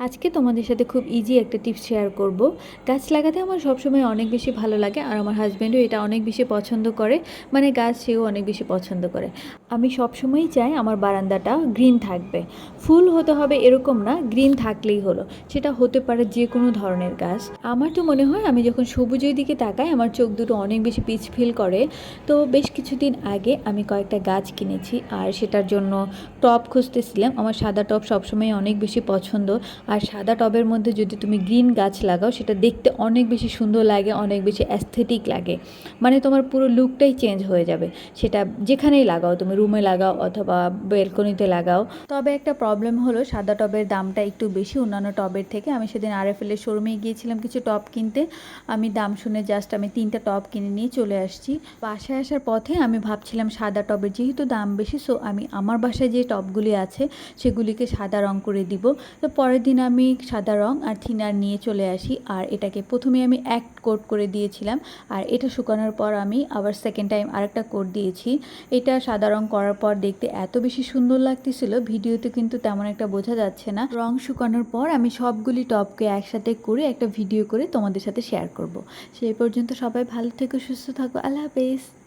আজকে তোমাদের সাথে খুব ইজি একটা টিপস শেয়ার করব। গাছ লাগাতে আমার সবসময় অনেক বেশি ভালো লাগে, আর আমার হাজব্যান্ডও এটা অনেক বেশি পছন্দ করে। মানে গাছ সেও অনেক বেশি পছন্দ করে। আমি সবসময়ই চাই আমার বারান্দাটা গ্রিন থাকবে। ফুল হতে হবে এরকম না, গ্রিন থাকলেই হলো। সেটা হতে পারে যে কোনো ধরনের গাছ। আমার তো মনে হয় আমি যখন সবুজের দিকে তাকাই আমার চোখ দুটো অনেক বেশি পিচ ফিল করে। তো বেশ কিছুদিন আগে আমি কয়েকটা গাছ কিনেছি, আর সেটার জন্য টব খুঁজতেছিলাম। আমার সাদা টব সবসময় অনেক বেশি পছন্দ, আর সাদা টবের মধ্যে যদি তুমি গ্রিন গাছ লাগাও সেটা দেখতে অনেক বেশি সুন্দর লাগে, অনেক বেশি অ্যাস্থেটিক লাগে। মানে তোমার পুরো লুকটাই চেঞ্জ হয়ে যাবে। সেটা যেখানেই লাগাও, তুমি রুমে লাগাও অথবা বেলকনিতে লাগাও। তবে একটা প্রবলেম হলো সাদা টবের দামটা একটু বেশি অন্যান্য টবের থেকে। আমি সেদিন আরএফএলের শোরুমে গিয়েছিলাম কিছু টব কিনতে। আমি দাম শুনে জাস্ট আমি 3টা টব কিনে নিয়ে চলে আসছি। বাসায় আসার পথে আমি ভাবছিলাম সাদা টবের যেহেতু দাম বেশি, সো আমি আমার বাসায় যে টবগুলি আছে সেগুলিকে সাদা রং করে দিব। তো পরের দিন আমি সাদা রং আর থিনার নিয়ে চলে আসি, আর এটাকে প্রথমে আমি এক কোট করে দিয়েছিলাম, আর এটা শুকানোর পর আমি আবার সেকেন্ড টাইম আরেকটা কোট দিয়েছি। এটা সাদা রং করার পর দেখতে এত বেশি সুন্দর লাগতেছিল, ভিডিওতে কিন্তু তেমন একটা বোঝা যাচ্ছে না। রং শুকানোর পর আমি সবগুলি টপকে একসাথে করে একটা ভিডিও করে তোমাদের সাথে শেয়ার করব। সেই পর্যন্ত সবাই ভালো থেকো, সুস্থ থাকো, আল্লাহ হাফেজ।